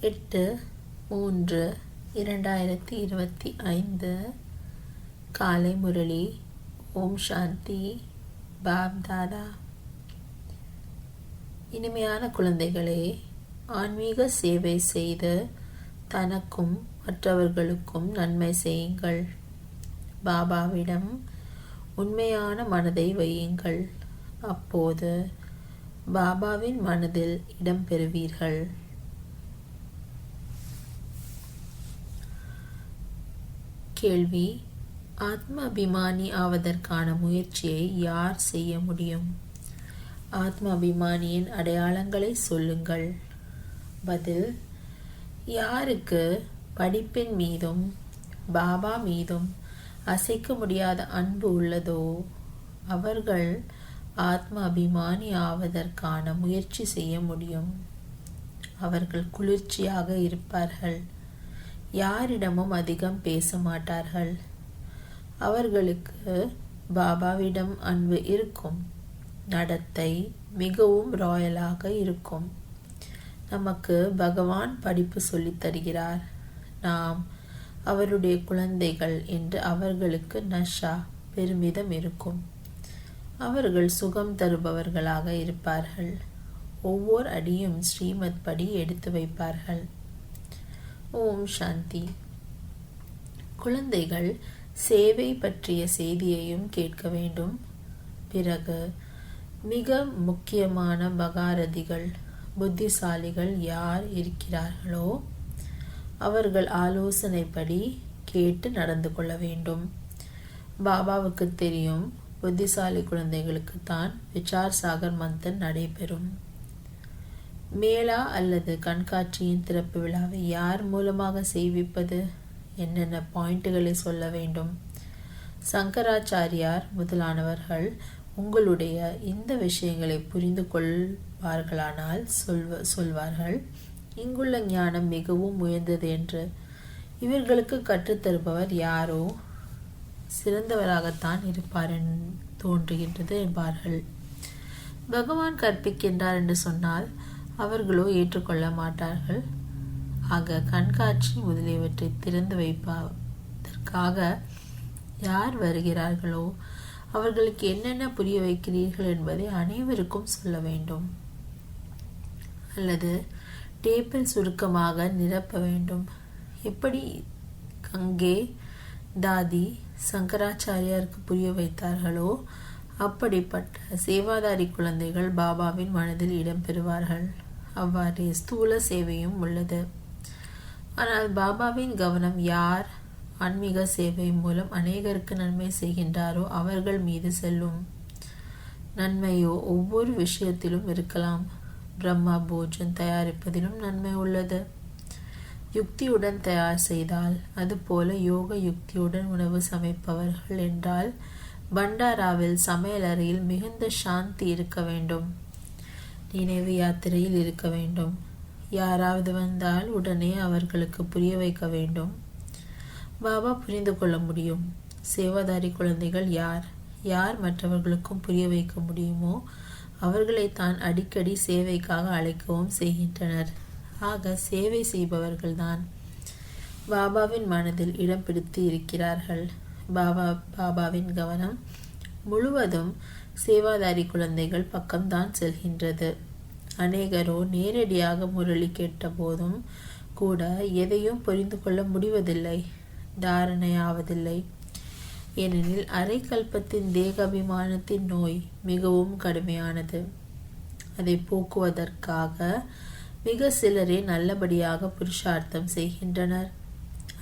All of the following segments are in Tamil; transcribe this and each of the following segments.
8/3/2025 காலை முரளி. ஓம் சாந்தி. பாப் தாதா. இனிமையான குழந்தைகளே, ஆன்மீக சேவை செய்து தனக்கும் மற்றவர்களுக்கும் நன்மை செய்யுங்கள். பாபாவிடம் உண்மையான மனதை வையுங்கள். அப்போது பாபாவின் மனதில் இடம் பெறுவீர்கள். கேள்வி: ஆத்ம அபிமானி ஆவதற்கான முயற்சியை யார் செய்ய முடியும்? ஆத்ம அபிமானியின் அடையாளங்களை சொல்லுங்கள். பதில்: யாருக்கு படிப்பின் மீதும் பாபா மீதும் அசைக்க முடியாத அன்பு உள்ளதோ அவர்கள் ஆத்ம அபிமானி ஆவதற்கான முயற்சி செய்ய முடியும். அவர்கள் குளிர்ச்சியாக இருப்பார்கள். யாரிடமும் அதிகம் பேச மாட்டார்கள். அவர்களுக்கு பாபாவிடம் அன்பு இருக்கும். நடத்தை மிகவும் ராயலாக இருக்கும். நமக்கு பகவான் படிப்பு சொல்லித் தருகிறார். நாம் அவருடைய குழந்தைகள் என்று அவர்களுக்கு நஷா பெருமிதம் இருக்கும். அவர்கள் சுகம் தருபவர்களாக இருப்பார்கள். ஒவ்வொரு அடியும் ஸ்ரீமத் படி எடுத்து வைப்பார்கள். ஓம் சாந்தி. குழந்தைகள் சேவை பற்றிய செய்தியையும் கேட்க வேண்டும். பிறகு மிக முக்கியமான பகாரதிகள் புத்திசாலிகள் யார் இருக்கிறார்களோ அவர்கள் ஆலோசனைப்படி கேட்டு நடந்து கொள்ள வேண்டும். பாபாவுக்கு தெரியும், புத்திசாலி குழந்தைகளுக்கு தான் விசார் சாகர் மந்தன் நடைபெறும். மேளா அல்லது கண்காட்சியின் திறப்பு விழாவை யார் மூலமாக செய்விப்பது? என்னென்ன பாயிண்ட்டுகளை சொல்ல வேண்டும்? சங்கராச்சாரியார் முதலானவர்கள் உங்களுடைய இந்த விஷயங்களை புரிந்து கொள்வார்களானால் சொல்வார்கள், இங்குள்ள ஞானம் மிகவும் உயர்ந்தது என்று. இவர்களுக்கு கற்றுத்தருபவர் யாரோ சிறந்தவராகத்தான் இருப்பார் தோன்றுகின்றது என்பார்கள். பகவான் கற்பிக்கின்றார் என்று சொன்னால் அவர்களோ ஏற்றுக்கொள்ள மாட்டார்கள். ஆக கண்காட்சி முதலியவற்றை திறந்து வைப்பதற்காக யார் வருகிறார்களோ அவர்களுக்கு என்னென்ன புரிய வைக்கிறீர்கள் என்பதை அனைவருக்கும் சொல்ல வேண்டும். அல்லது டேப்பில் சுருக்கமாக நிரப்ப வேண்டும். எப்படி கங்கே தாதி சங்கராச்சாரியாருக்கு புரிய வைத்தார்களோ அப்படிப்பட்ட சேவாதாரி குழந்தைகள் பாபாவின் மனதில் இடம் பெறுவார்கள். அவ்வாறு ஸ்தூல சேவையும் உள்ளது. ஆனால் பாபாவின் கவனம் யார் ஆன்மீக சேவை மூலம் அநேகருக்கு நன்மை செய்கின்றாரோ அவர்கள் மீது செல்லும். நன்மையோ ஒவ்வொரு விஷயத்திலும் இருக்கலாம். பிரம்மா போஜன் தயாரிப்பதிலும் நன்மை உள்ளது. யுக்தியுடன் தயார் செய்தால், அதுபோல யோக யுக்தியுடன் உணவு சமைப்பவர்கள் என்றால் பண்டாராவில் சமையலறையில் மிகுந்த சாந்தி இருக்க வேண்டும். நினைவு யாத்திரையில் இருக்க வேண்டும். யாராவது வந்தால் உடனே அவர்களுக்கு புரிய வைக்க வேண்டும். பாபா புரிந்து கொள்ள முடியும். சேவாதாரி குழந்தைகள் யார் யார் மற்றவர்களுக்கும் புரிய வைக்க முடியுமோ அவர்களை தான் அடிக்கடி சேவைக்காக அழைக்கவும் செய்கின்றனர். ஆக சேவை செய்பவர்கள்தான் பாபாவின் மனதில் இடம் பிடித்து இருக்கிறார்கள். பாபாவின் கவனம் முழுவதும் சேவாதாரி குழந்தைகள் பக்கம்தான் செல்கின்றது. அநேகரோ நேரடியாக முரளி கேட்ட போதும் கூட எதையும் புரிந்து கொள்ள முடிவதில்லை, தாரணையாவதில்லை. ஏனெனில் அரை கல்பத்தின் தேகாபிமானத்தின் நோய் மிகவும் கடுமையானது. அதை போக்குவதற்காக மிக சிலரே நல்லபடியாக புருஷார்த்தம் செய்கின்றனர்.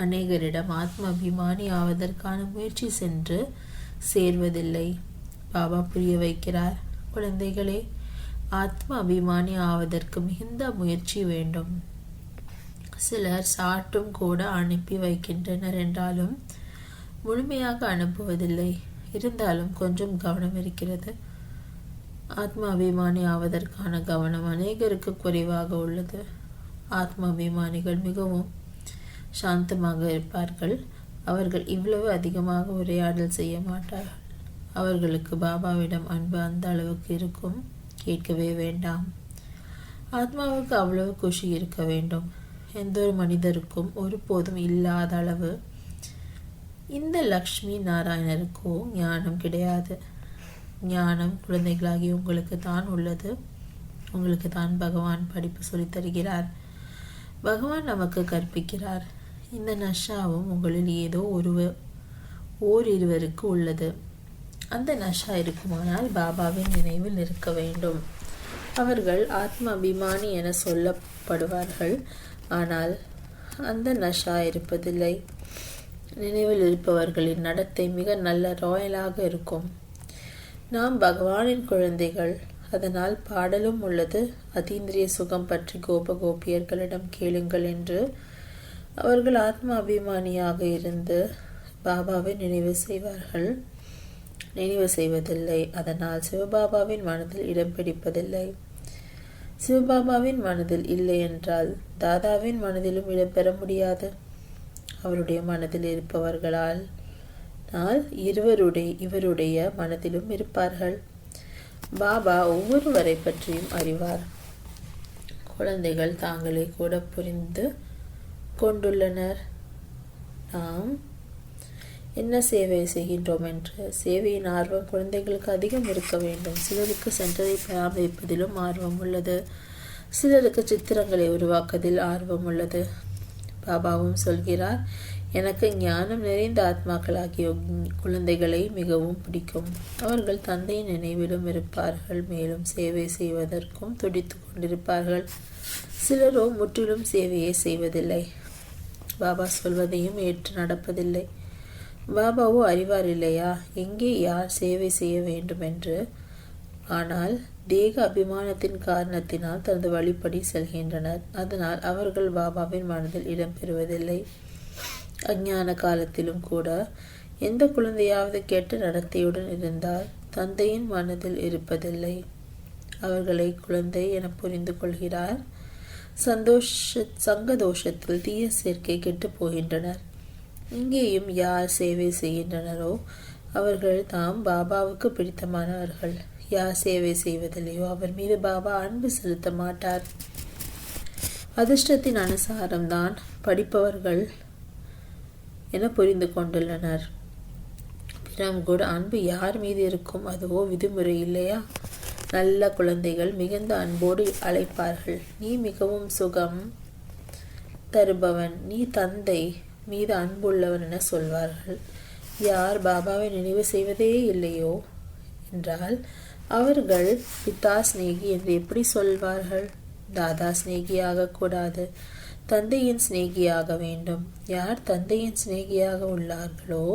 அநேகரிடம் ஆத்ம அபிமானி ஆவதற்கான முயற்சி சென்று சேர்வதில்லை. பாபா புரிய வைக்கிறார், குழந்தைகளே, ஆத்ம அபிமானி ஆவதற்கு மிகுந்த முயற்சி வேண்டும். சிலர் சாட்டும் கூட அனுப்பி வைக்கின்றனர் என்றாலும் முழுமையாக அனுப்புவதில்லை. இருந்தாலும் கொஞ்சம் கவனம் இருக்கிறது. ஆத்ம அபிமானி ஆவதற்கான கவனம் அநேகருக்கு குறைவாக உள்ளது. ஆத்ம அபிமானிகள் மிகவும் சாந்தமாக இருப்பார்கள். அவர்கள் இவ்வளவு அதிகமாக உரையாடல் செய்ய மாட்டார்கள். அவர்களுக்கு பாபாவிடம் அன்பு அந்த அளவுக்கு இருக்கும், கேட்கவே வேண்டாம். ஆத்மாவுக்கு அவ்வளவு குஷி இருக்க வேண்டும். எந்த ஒரு மனிதருக்கும் ஒருபோதும் இல்லாத அளவு இந்த லக்ஷ்மி நாராயணருக்கோ ஞானம் கிடையாது. ஞானம் குழந்தைகளாகி உங்களுக்கு தான் உள்ளது. உங்களுக்கு தான் பகவான் படிப்பு சொல்லித் தருகிறார். பகவான் நமக்கு கற்பிக்கிறார். இந்த நஷாவும் உங்களில் ஏதோ ஓரிருவருக்கு உள்ளது. அந்த நஷா இருக்குமானால் பாபாவின் நினைவில் இருக்க வேண்டும். அவர்கள் ஆத்ம அபிமானி என சொல்லப்படுவார்கள். ஆனால் அந்த நஷா இருப்பதில்லை. நினைவில் இருப்பவர்களின் நடத்தை மிக நல்ல ராயலாக இருக்கும். நாம் பகவானின் குழந்தைகள். அதனால் பாடலும் உள்ளது. அதீந்திரிய சுகம் பற்றி கோபியர்களிடம் கேளுங்கள் என்று. அவர்கள் ஆத்ம அபிமானியாக இருந்து பாபாவை நினைவு செய்வதில்லை. அதனால் சிவபாபாவின் மனதில் இடம் பிடிப்பதில்லை. சிவபாபாவின் மனதில் இல்லை என்றால் தாதாவின் மனதிலும் இடம்பெற முடியாது. அவருடைய மனதில் இருப்பவர்களால் இவருடைய மனதிலும் இருப்பார்கள். பாபா ஒவ்வொருவரை பற்றியும் அறிவார். குழந்தைகள் தாங்களே கூட புரிந்து கொண்டுள்ளனர். நாம் என்ன சேவை செய்கின்றோம் என்று. சேவையின் ஆர்வம் குழந்தைகளுக்கு அதிகம் இருக்க வேண்டும். சிலருக்கு சென்றதை பராமரிப்பதிலும் ஆர்வம் உள்ளது. சிலருக்கு சித்திரங்களை உருவாக்குவதில் ஆர்வம் உள்ளது. பாபாவும் சொல்கிறார், எனக்கு ஞானம் நிறைந்த ஆத்மாக்களாகிய குழந்தைகளை மிகவும் பிடிக்கும். அவர்கள் தந்தையின் நினைவிலும் இருப்பார்கள். மேலும் சேவை செய்வதற்கும் துடித்து கொண்டிருப்பார்கள். சிலரோ முற்றிலும் சேவையை செய்வதில்லை. பாபா சொல்வதையும் ஏற்று நடப்பதில்லை. பாபாவோ அறிவார் இல்லையா எங்கே யார் சேவை செய்ய வேண்டும் என்று. ஆனால் தேக அபிமானத்தின் காரணத்தினால் தனது வழிப்படி செல்கின்றனர். அதனால் அவர்கள் பாபாவின் மனதில் இடம்பெறுவதில்லை. அஞ்ஞான காலத்திலும் கூட எந்த குழந்தையாவது கெட்ட நடத்தையுடன் இருந்தால் தந்தையின் மனதில் இருப்பதில்லை. அவர்களை குழந்தை என புரிந்து கொள்கிறார். சங்கதோஷத்தில் தீய சேர்க்கை கெட்டு போகின்றனர். இங்கேயும் யார் சேவை செய்கின்றனரோ அவர்கள் தாம் பாபாவுக்கு பிடித்தமானவர்கள். யார் சேவை செய்வதில்லையோ அவர் மீது பாபா அன்பு செலுத்த மாட்டார். அதிர்ஷ்டத்தின் அனுசாரம்தான் படிப்பவர்கள் என புரிந்து கொண்டுள்ளனர். பிறம் கூட அன்பு யார் மீது இருக்கும், அதுவோ விதிமுறை இல்லையா? நல்ல குழந்தைகள் மிகுந்த அன்போடு அழைப்பார்கள். நீ மிகவும் சுகம் தருபவன், நீ தந்தை மீது அன்புள்ளவன் என சொல்வார்கள். யார் பாபாவை நினைவு செய்வதே இல்லையோ என்றால் அவர்கள் பிதா ஸ்நேகி என்று எப்படி சொல்வார்கள்? தாதா ஸ்நேகியாக கூடாது, தந்தையின் ஸ்நேகியாக வேண்டும். யார் தந்தையின் ஸ்நேகியாக உள்ளார்களோ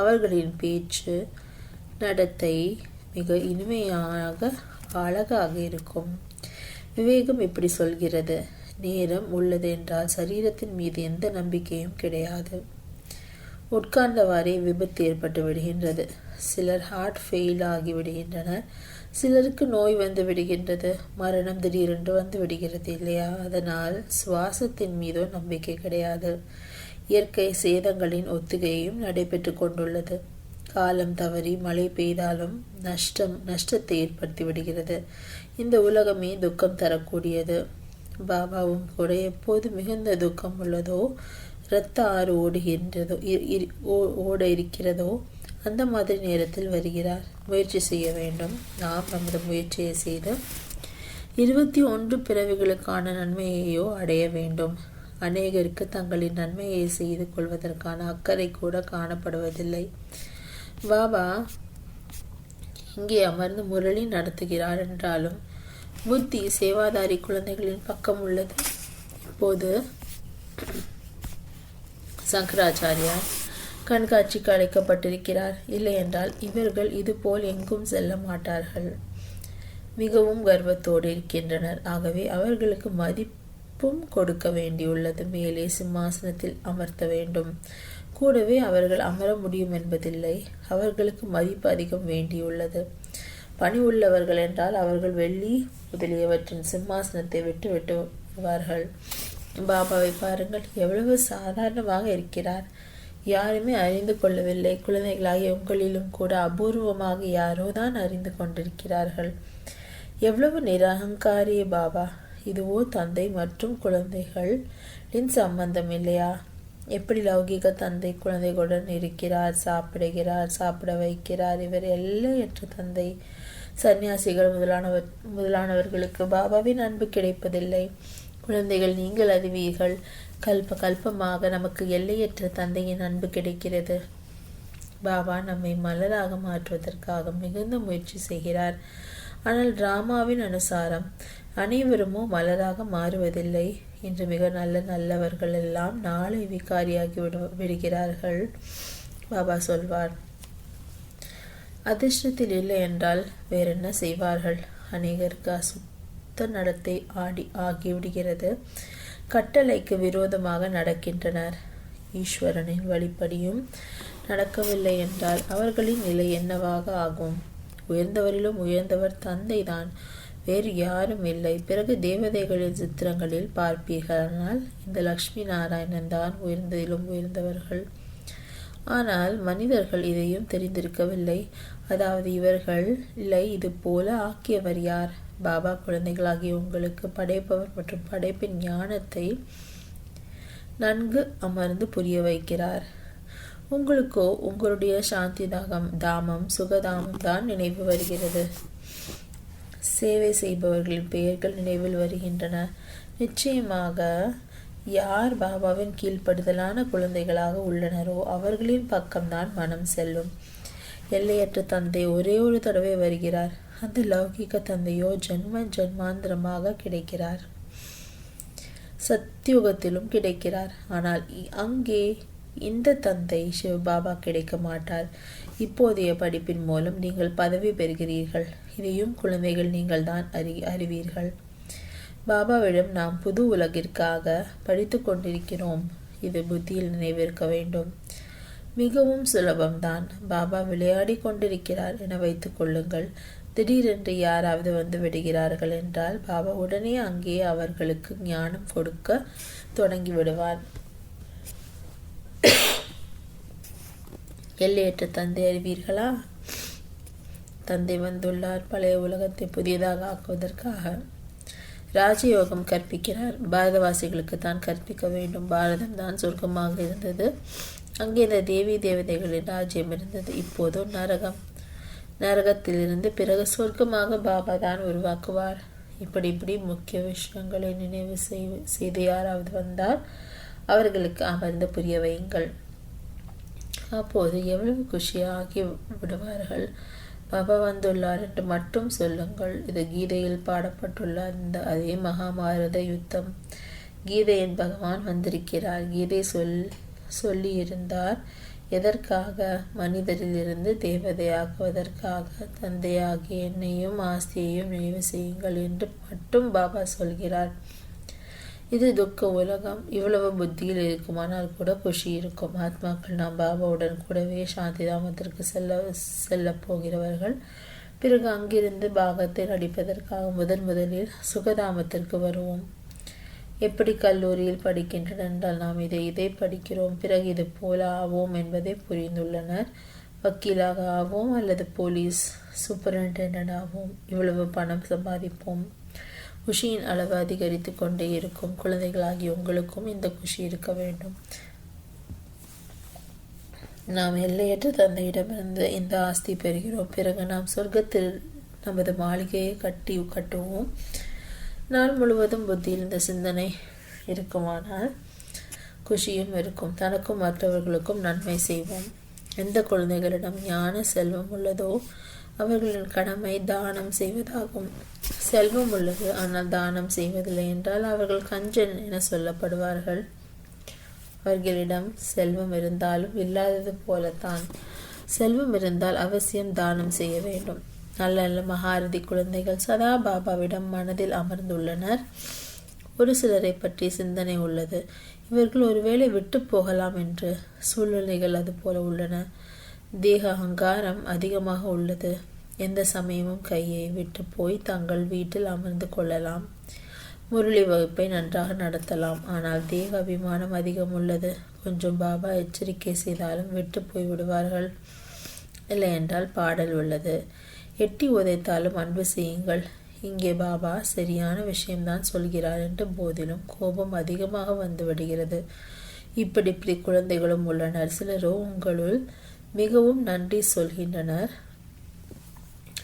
அவர்களின் பேச்சு நடத்தை மிக இனிமையாக அழகாக இருக்கும். விவேகம் இப்படி சொல்கிறது, நேரம் உள்ளது என்றால் சரீரத்தின் மீது எந்த நம்பிக்கையும் கிடையாது. உட்கார்ந்தவாறே விபத்து ஏற்பட்டு விடுகின்றது. சிலர் ஹார்ட் ஃபெயில் ஆகி விடுகின்றனர். சிலருக்கு நோய் வந்து விடுகின்றது. மரணம் திடீரென்று வந்து விடுகிறது இல்லையா? அதனால் சுவாசத்தின் மீதோ நம்பிக்கை கிடையாது. இயற்கை சேதங்களின் ஒத்திகையும் நடைபெற்று கொண்டுள்ளது. காலம் தவறி மழை பெய்தாலும் நஷ்டத்தை ஏற்படுத்தி விடுகிறது. இந்த உலகமே துக்கம் தரக்கூடியது. பாபாவும் கூட எப்போது மிகுந்த துக்கம் உள்ளதோ, இரத்த ஆறு ஓட இருக்கிறதோ அந்த மாதிரி நேரத்தில் வருகிறார். முயற்சி செய்ய வேண்டும். நாம் நமது முயற்சியை செய்து 21 பிறவிகளுக்கான நன்மையையோ அடைய வேண்டும். அநேகருக்கு தங்களின் நன்மையை செய்து கொள்வதற்கான அக்கறை கூட காணப்படுவதில்லை. பாபா இங்கே அமர்ந்து முரளி நடத்துகிறார் என்றாலும் புத்தி சேவாதாரி குழந்தைகளின் பக்கம் உள்ளது. இப்போது சங்கராச்சாரியார் கண்காட்சிக்கு அழைக்கப்பட்டிருக்கிறார். இல்லை என்றால் இவர்கள் இதுபோல் எங்கும் செல்ல மாட்டார்கள். மிகவும் கர்வத்தோடு இருக்கின்றனர். ஆகவே அவர்களுக்கு மதிப்பும் கொடுக்க வேண்டியுள்ளது. மேலே சிம்மாசனத்தில் அமர்த்த வேண்டும். கூடவே அவர்கள் அமர முடியும் என்பதில்லை. அவர்களுக்கு மதிப்பு அதிகம் வேண்டியுள்ளது. பணி உள்ளவர்கள் என்றால் அவர்கள் வெள்ளி முதலியவற்றின் சிம்மாசனத்தை விட்டு வருவார்கள். பாபாவை பாருங்கள், எவ்வளவு சாதாரணமாக இருக்கிறார். யாருமே அறிந்து கொள்ளவில்லை. குழந்தைகளாகிய உங்களிலும் கூட அபூர்வமாக யாரோ தான் அறிந்து கொண்டிருக்கிறார்கள். எவ்வளவு நிரகங்காரிய பாபா! இதுவோ தந்தை மற்றும் குழந்தைகளின் சம்பந்தம் இல்லையா? எப்படி லௌகிக தந்தை குழந்தைகளுடன் இருக்கிறார், சாப்பிட வைக்கிறார். இவர் எல்லையற்ற தந்தை. சன்னியாசிகள் முதலானவர்களுக்கு பாபாவின் அன்பு கிடைப்பதில்லை. குழந்தைகள், நீங்கள் அறிவீர்கள், கல்பமாக நமக்கு எல்லையற்ற தந்தையின் அன்பு கிடைக்கிறது. பாபா நம்மை மலராக மாற்றுவதற்காக மிகுந்த முயற்சி செய்கிறார். ஆனால் டிராமாவின் அனுசாரம் அனைவருமோ மலராக மாறுவதில்லை. இன்று மிக நல்லவர்கள் எல்லாம் நாளை விகாரியாகி விடுகிறார்கள். பாபா சொல்வார், அதிர்ஷ்டத்தில் இல்லை என்றால் வேறென்ன செய்வார்கள்? அநேகருக்கு அசுத்த நடத்தை ஆகிவிடுகிறது. கட்டளைக்கு விரோதமாக நடக்கின்றனர். ஈஸ்வரனின் வழிப்படியும் நடக்கவில்லை என்றால் அவர்களின் நிலை என்னவாக ஆகும்? உயர்ந்தவரிலும் உயர்ந்தவர் தந்தை தான், வேறு யாரும் இல்லை. பிறகு தேவதைகளின் சித்திரங்களில் பார்ப்பீர்கள். ஆனால் இந்த லக்ஷ்மி நாராயணன் தான் உயர்ந்ததிலும் உயர்ந்தவர்கள். ஆனால் மனிதர்கள் இதையும் தெரிந்திருக்கவில்லை. அதாவது இவர்கள் இல்லை, இது போல ஆக்கியவர் யார்? பாபா குழந்தைகளாகிய உங்களுக்கு படைப்பவர் மற்றும் படைப்பின் ஞானத்தை நன்கு அமர்ந்து புரிய வைக்கிறார். உங்களுக்கோ உங்களுடைய சாந்தி தாமம் சுகதாமம் தான் நினைவு வருகிறது. சேவை செய்பவர்களின் பெயர்கள் நினைவில் வருகின்றன. நிச்சயமாக யார் பாபாவின் கீழ்ப்படுதலான குழந்தைகளாக உள்ளனரோ அவர்களின் பக்கம்தான் மனம் செல்லும். எல்லையற்ற தந்தை ஒரே ஒரு தடவை வருகிறார். அந்த லௌகிக தந்தையோ ஜன்மாந்திரமாக கிடைக்கிறார். சத்தியுகத்திலும் கிடைக்கிறார். ஆனால் அங்கே இந்த தந்தை சிவபாபா கிடைக்க மாட்டார். இப்போதைய படிப்பின் மூலம் நீங்கள் பதவி பெறுகிறீர்கள். இதையும் குழந்தைகள் நீங்கள் தான் அறிவீர்கள். பாபாவிடம் நாம் புது உலகிற்காக படித்து கொண்டிருக்கிறோம். இது புத்தியில் நினைவிருக்க வேண்டும். மிகவும் சுலபம்தான். பாபா விளையாடி கொண்டிருக்கிறார் என வைத்துக் கொள்ளுங்கள். திடீரென்று யாராவது வந்து விடுகிறார்கள் என்றால் பாபா உடனே அங்கே அவர்களுக்கு ஞானம் கொடுக்க தொடங்கி விடுவார். எல்லையற்ற தந்தை அறிவீர்களா? தந்தை வந்துள்ளார் பழைய உலகத்தை புதியதாக ஆக்குவதற்காக. ராஜயோகம் கற்பிக்கிறார். பாரதவாசிகளுக்கு தான் கற்பிக்க வேண்டும். பாரதம் தான் சொர்க்கமாக இருந்தது. அங்கே இந்த தேவி தேவதைகளின் ராஜ்யம் இருந்தது. இப்போதோ நரகம். நரகத்திலிருந்து பிறகு சொர்க்கமாக பாபா தான் உருவாக்குவார். இப்படி முக்கிய விஷயங்களை நினைவு செய்து யாராவது வந்தால் அவர்களுக்கு அமர்ந்து புரிய வையுங்கள். அப்போது எவ்வளவு குஷியாகி விடுவார்கள். பாபா வந்துள்ளார் என்று மட்டும் சொல்லுங்கள். இது கீதையில் பாடப்பட்டுள்ள அதே மகாபாரத யுத்தம். கீதையின் பகவான் வந்திருக்கிறார். கீதை சொல்லி இருந்தார். எதற்காக? மனிதரிலிருந்து தேவதையாக்குவதற்காக. தந்தையாகிய என்னையும் ஆஸ்தியையும் நினைவு செய்யுங்கள் என்று மட்டும் பாபா சொல்கிறார். இது துக்க உலகம். இவ்வளவு புத்தியில் இருக்குமானால் கூட குஷி இருக்கும். ஆத்மாக்கள் நாம் பாபாவுடன் கூடவே சாந்தி தாமத்திற்கு செல்ல போகிறவர்கள். பிறகு அங்கிருந்து பாகத்தை நடிப்பதற்காக முதலில் சுகதாமத்திற்கு வருவோம். எப்படி கல்லூரியில் படிக்கின்றனர் என்றால் நாம் இதை படிக்கிறோம், பிறகு இது போல ஆவோம் என்பதை புரிந்துள்ளனர். வக்கீலாக ஆவோம் அல்லது போலீஸ் சூப்பரிண்டெண்டன்ட் ஆவோம். இவ்வளவு பணம் சம்பாதிப்போம். குஷியின் அளவு அதிகரித்து கொண்டே இருக்கும். குழந்தைகளாகி உங்களுக்கும் இந்த குஷி இருக்க வேண்டும். நாம் எல்லையற்ற தந்தையிடமிருந்து இந்த ஆஸ்தி பெறுகிறோம். பிறகு நாம் சொர்க்கத்தில் நமது மாளிகையை கட்டுவோம். நாள் முழுவதும் புத்தியில் இந்த சிந்தனை இருக்குமானால் குஷியும் இருக்கும். தனக்கும் மற்றவர்களுக்கும் நன்மை செய்வோம். எந்த குழந்தைகளிடம் ஞான செல்வம் உள்ளதோ அவர்களின் கடமை தானம் செய்வதாகும். செல்வம் உள்ளது ஆனால் தானம் செய்வதில்லை என்றால் அவர்கள் கஞ்சன் என சொல்லப்படுவார்கள். அவர்களிடம் செல்வம் இருந்தாலும் இல்லாதது போலத்தான். செல்வம் இருந்தால் அவசியம் தானம் செய்ய வேண்டும். நல்ல மகாரதி குழந்தைகள் சதா பாபாவிடம் மனதில் அமர்ந்துள்ளனர். ஒரு சிலரை பற்றி சிந்தனை உள்ளது. இவர்கள் ஒருவேளை விட்டு போகலாம் என்று சூழ்நிலைகள் அது போல உள்ளன. தேக அகங்காரம் அதிகமாக உள்ளது. எந்த சமயமும் கையை விட்டு போய் தங்கள் வீட்டில் அமர்ந்து கொள்ளலாம். முரளி வகுப்பை நன்றாக நடத்தலாம். ஆனால் தேக அபிமானம் அதிகம் உள்ளது. கொஞ்சம் பாபா எச்சரிக்கை செய்தாலும் விட்டு போய் விடுவார்கள். இல்லை என்றால் பாடல் உள்ளது. எட்டி உதைத்தாலும் அன்பு செய்யுங்கள். இங்கே பாபா சரியான விஷயம்தான் சொல்கிறார் என்ற போதிலும் கோபம் அதிகமாக வந்து விடுகிறது. இப்படி குழந்தைகளும் உள்ளனர். சிலரோ உங்களுள் மிகவும் நன்றி சொல்கின்றனர்.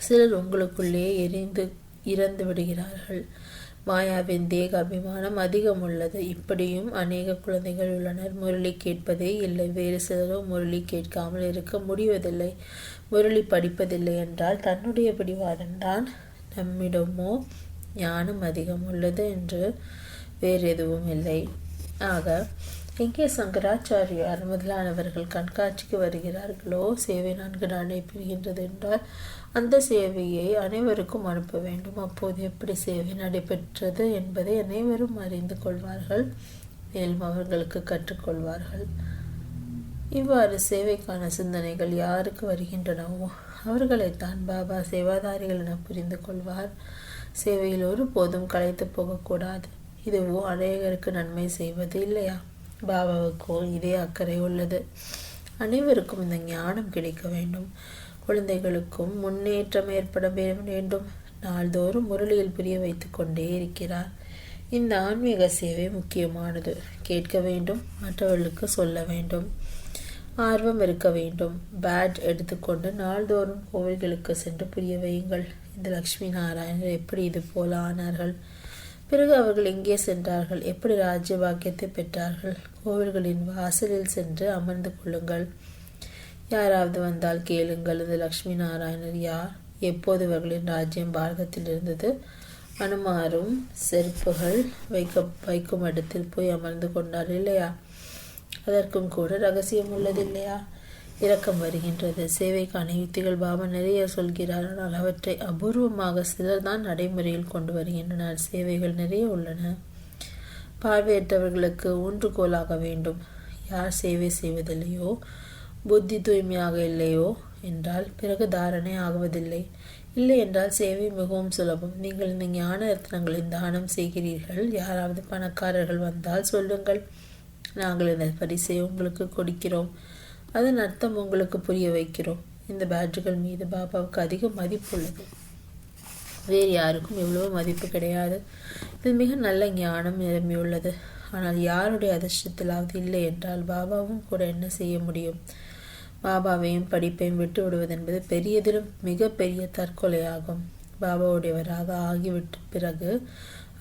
சிலர் உங்களுக்குள்ளே இறந்து விடுகிறார்கள். மாயாவின் தேக அபிமானம் அதிகம் உள்ளது. இப்படியும் அநேக குழந்தைகள் உள்ளனர். முரளி கேட்பதே இல்லை. வேறு சிலரோ முரளி கேட்காமல் இருக்க முடிவதில்லை. முரளி படிப்பதில்லை என்றால் தன்னுடைய பிடிவாதம்தான். நம்மிடமோ ஞானம் அதிகம் உள்ளது என்று வேறு எதுவும் இல்லை. ஆக எங்கே சங்கராச்சாரியார் முதலானவர்கள் கண்காட்சிக்கு வருகிறார்களோ, சேவை நன்கு நடைபெறுகின்றது என்றால் அந்த சேவையை அனைவருக்கும் அனுப்ப வேண்டும். அப்போது எப்படி சேவை நடைபெற்றது என்பதை அனைவரும் அறிந்து கொள்வார்கள், மேலும் அவர்களுக்கு கற்றுக்கொள்வார்கள். இவ்வாறு சேவைக்கான சிந்தனைகள் யாருக்கு வருகின்றனவோ அவர்களைத்தான் பாபா சேவாதாரிகள் என புரிந்து கொள்வார். சேவையில் ஒருபோதும் களைத்து போகக்கூடாது. இதுவோ அநேகருக்கு நன்மை செய்வது இல்லையா? பாபாவுக்கோ இதே அக்கறை உள்ளது. அனைவருக்கும் இந்த ஞானம் கிடைக்க வேண்டும். குழந்தைகளுக்கும் முன்னேற்றம் ஏற்பட வேண்டும். நாள்தோறும் முரளியில் புரிய வைத்து கொண்டே இருக்கிறார். இந்த ஆன்மீக சேவை முக்கியமானது. கேட்க வேண்டும், மற்றவர்களுக்கு சொல்ல வேண்டும், ஆர்வம் இருக்க வேண்டும். பேட் எடுத்துக்கொண்டு நாள்தோறும் கோவில்களுக்கு சென்று புரிய வையுங்கள். இந்த லக்ஷ்மி நாராயணர் எப்படி இது போல ஆனார்கள்? பிறகு அவர்கள் எங்கே சென்றார்கள்? எப்படி ராஜ்ய பாக்கியத்தை பெற்றார்கள்? கோவில்களின் வாசலில் சென்று அமர்ந்து கொள்ளுங்கள். யாராவது வந்தால் கேளுங்கள், இந்த லக்ஷ்மி நாராயணர் யார்? எப்போது இவர்களின் ராஜ்யம் பாரதத்தில் இருந்தது? அனுமாரும் செருப்புகள் வைக்கும் இடத்தில் போய் அமர்ந்து கொண்டார் இல்லையா? அதற்கும் கூட ரகசியம் உள்ளது இல்லையா? இரக்கம் வருகின்றது. சேவைக்கான யுக்திகள் பாபா நிறைய சொல்கிறார். ஆனால் அவற்றை அபூர்வமாக சிலர் தான் நடைமுறையில் கொண்டு வருகின்றனர். சேவைகள் நிறைய உள்ளன. பார்வையற்றவர்களுக்கு ஊன்றுகோலாக வேண்டும். யார் சேவை செய்வதில்லையோ, புத்தி தூய்மையாக இல்லையோ என்றால் பிறகு தாரணை ஆகுவதில்லை. இல்லை என்றால் சேவை மிகவும் சுலபம். நீங்கள் இந்த ஞான ரத்னங்களின் தானம் செய்கிறீர்கள். யாராவது பணக்காரர்கள் வந்தால் சொல்லுங்கள், நாங்கள் இந்த பரிசை உங்களுக்கு கொடுக்கிறோம். அதன் அர்த்தம் உங்களுக்கு புரிய வைக்கிறோம். இந்த பேட்ஜுகள் மீது பாபாவுக்கு அதிக மதிப்பு உள்ளது. வேறு யாருக்கும் எவ்வளவு மதிப்பு கிடையாது. இதில் மிக நல்ல ஞானம் நிரம்பியுள்ளது. ஆனால் யாருடைய அதிர்ஷ்டத்திலாவது இல்லை என்றால் பாபாவும் கூட என்ன செய்ய முடியும்? பாபாவையும் படிப்பையும் விட்டு விடுவது என்பது பெரியதிலும் மிக பெரிய தற்கொலையாகும். பாபாவுடையவராக ஆகிவிட்ட பிறகு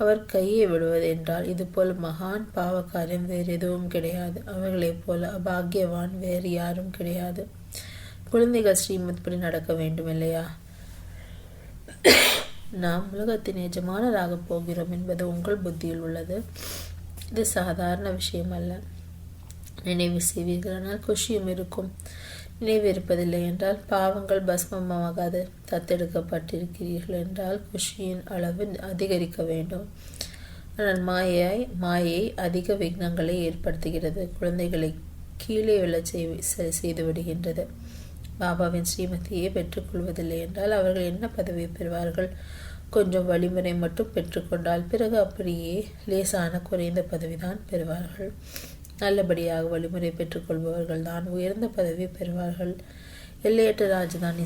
அவர் கையை விடுவது என்றால் இதுபோல் மகான் பாவக்காரியம் வேறு எதுவும் கிடையாது. அவர்களைப் போல அபாகியவான் வேறு யாரும் கிடையாது. குழந்தைகள் ஸ்ரீமத் படி நடக்க வேண்டும் இல்லையா? நாம் உலகத்தின் எஜமானராக போகிறோம் என்பது உங்கள் புத்தியில் உள்ளது. இது சாதாரண விஷயம் அல்ல. நினைவு செய்வீர்களானால் குஷியும் இருக்கும். நினைவு இருப்பதில்லை என்றால் பாவங்கள் பஸ்மமாகாது. தத்தெடுக்கப்பட்டிருக்கிறீர்கள் என்றால் குஷியின் அளவு அதிகரிக்க வேண்டும். ஆனால் மாயை அதிக விக்னங்களை ஏற்படுத்துகிறது. குழந்தைகளை கீழே விழச் செய்து விடுகின்றது. பாபாவின் ஸ்ரீமதியை பெற்றுக்கொள்வதில்லை என்றால் அவர்கள் என்ன பதவியை பெறுவார்கள்? கொஞ்சம் வழிமுறை மட்டும் பெற்றுக்கொண்டால் பிறகு அப்படியே லேசான குறைந்த பதவிதான் பெறுவார்கள். நல்லபடியாக வழிமுறை பெற்றுக்கொள்பவர்கள் தான் உயர்ந்த பதவி பெறுவார்கள். எல்லையற்ற ராஜதானி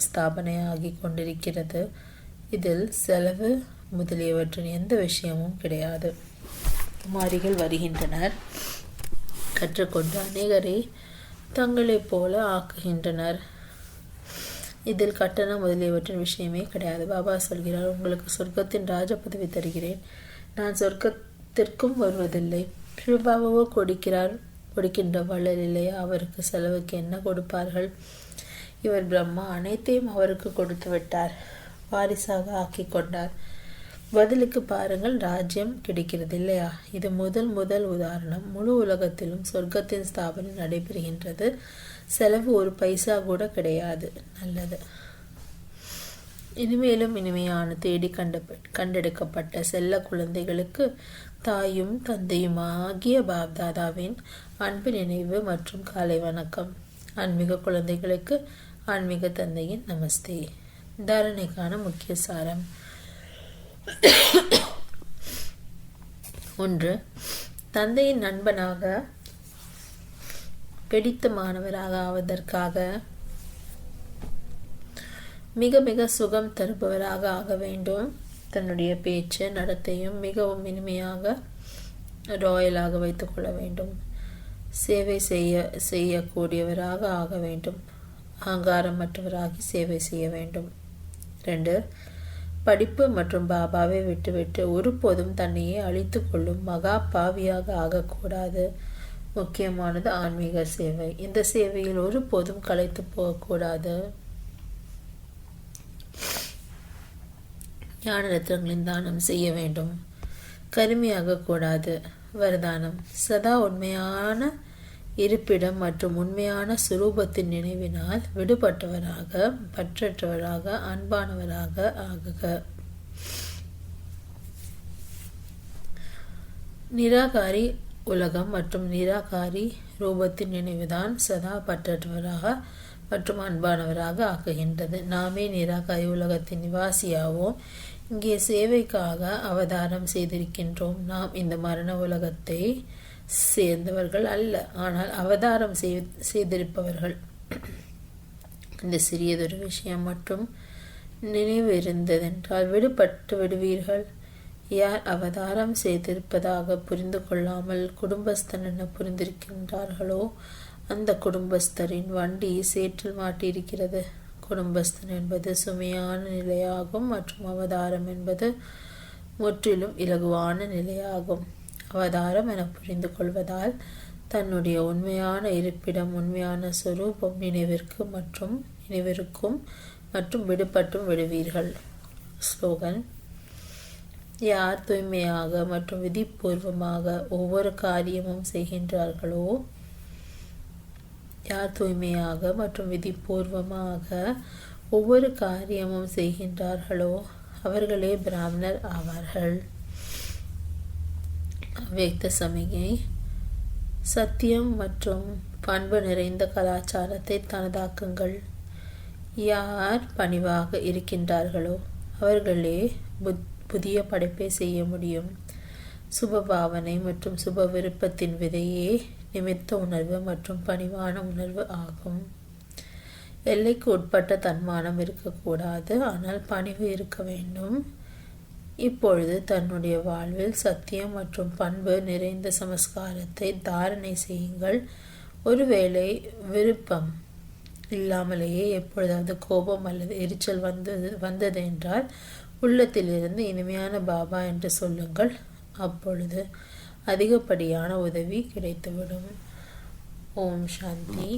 ஸ்தாபனையாகி கொண்டிருக்கிறது. இதில் செலவு முதலியவற்றின் எந்த விஷயமும் கிடையாது. குமாரிகள் வருகின்றனர், கற்றுக்கொண்டு அநேகரை தங்களைப் போல ஆக்குகின்றனர். இதில் கட்டணம் முதலியவற்றின் விஷயமே கிடையாது. பாபா சொல்கிறார், உங்களுக்கு சொர்க்கத்தின் ராஜ பதவி தருகிறேன். நான் சொர்க்கத்திற்கும் வருவதில்லை. சிவபாபாவோ கொடுக்கின்ற வள்ளல் இல்லையா? அவருக்கு செலவுக்கு என்ன கொடுப்பார்கள்? இவர் பிரம்மா அனைத்தையும் அவருக்கு கொடுத்து விட்டார், வாரிசாக ஆக்கி கொண்டார். பதிலுக்கு பாருங்கள், ராஜ்யம் கிடைக்கிறது இல்லையா? இது முதல் உதாரணம். முழு உலகத்திலும் சொர்க்கத்தின் ஸ்தாபனை நடைபெறுகின்றது. செலவு ஒரு பைசா கூட கிடையாது. நல்லது. இனிமேலும் இனிமையான தேடி கண்டெடுக்கப்பட்ட செல்ல குழந்தைகளுக்கு தாயும் தந்தையுமாகிய பாப்தாதாவின் அன்பு நினைவு மற்றும் காலை வணக்கம். ஆன்மீக குழந்தைகளுக்கு ஆன்மீக தந்தையின் நமஸ்தே. தாரணைக்கான முக்கிய சாரம். 1. தந்தையின் நண்பனாக பிடித்த மாணவராக ஆவதற்காக மிக மிக சுகம் தருபவராக ஆக வேண்டும். தன்னுடைய பேச்சு நடத்தையும் மிகவும் இனிமையாக ராயலாக வைத்துக்கொள்ள வேண்டும். சேவை செய்யக்கூடியவராக ஆக வேண்டும். அகங்காரமற்றவராகி சேவை செய்ய வேண்டும். 2. படிப்பு மற்றும் பாபாவை விட்டுவிட்டு ஒருபோதும் தன்னையே அழித்து கொள்ளும் மகா பாவியாக ஆகக்கூடாது. முக்கியமானது ஆன்மீக சேவை. இந்த சேவையில் ஒருபோதும் களைத்து போகக்கூடாது. ஞான ரத்னங்களின் தானம் செய்ய வேண்டும். கருமையாக கூடாது. வரதானம்: சதா உண்மையான இருப்பிடம் மற்றும் உண்மையான சுரூபத்தின் நினைவினால் விடுபட்டவராக, பற்றற்றவராக, அன்பானவராக ஆகுக. நிராகாரி உலகம் மற்றும் நிராகாரி ரூபத்தின் நினைவுதான் சதா பற்றற்றவராக மற்றும் அன்பானவராக ஆக்குகின்றது. நாமே நிராகாரி உலகத்தின் நிவாசியாவோம். இங்கே சேவைக்காக அவதாரம் செய்திருக்கின்றோம். நாம் இந்த மரண உலகத்தை சேர்ந்தவர்கள் அல்ல, ஆனால் அவதாரம் செய்திருப்பவர்கள். இந்த சிறியதொரு விஷயம் மட்டும் நினைவு இருந்ததென்றால் விடுபட்டு விடுவீர்கள். யார் அவதாரம் செய்திருப்பதாக புரிந்து கொள்ளாமல் குடும்பஸ்தன் என புரிந்திருக்கின்றார்களோ அந்த குடும்பஸ்தரின் வண்டி சேற்றில் மாட்டியிருக்கிறது. குடும்பஸ்தன் என்பது சுமையான நிலையாகும் மற்றும் அவதாரம் என்பது முற்றிலும் இலகுவான நிலையாகும். அவதாரம் என புரிந்து கொள்வதால் தன்னுடைய உண்மையான இருப்பிடம், உண்மையான சொரூபம் நினைவிற்கும் மற்றும் விடுபட்டும் விடுவீர்கள். ஸ்லோகன்: யார் தூய்மையாக மற்றும் விதிபூர்வமாக ஒவ்வொரு காரியமும் செய்கின்றார்களோ அவர்களே பிராமணர் ஆவார்கள். அவ்யக்த சமிகை: சத்தியம் மற்றும் பண்பு நிறைந்த கலாச்சாரத்தை தனதாக்குங்கள். யார் பணிவாக இருக்கின்றார்களோ அவர்களே புதிய படைப்பை செய்ய முடியும். சுப பாவனை மற்றும் சுப விருப்பத்தின் விதையே நிமித்த உணர்வு மற்றும் பணிவான உணர்வு ஆகும். எல்லைக்கு உட்பட்ட தன்மானம் இருக்கக்கூடாது, ஆனால் பணிவு இருக்க வேண்டும். இப்பொழுது தன்னுடைய வாழ்வில் சத்தியம் மற்றும் பண்பு நிறைந்த சமஸ்காரத்தை தாரணை செய்யுங்கள். ஒருவேளை விருப்பம் இல்லாமலேயே எப்பொழுதாவது கோபம் அல்லது எரிச்சல் வந்தது என்றால் உள்ளத்திலிருந்து இனிமையான பாபா என்று சொல்லுங்கள். அப்பொழுது அதிகப்படியான உதவி கிடைத்துவிடும். ஓம் சாந்தி.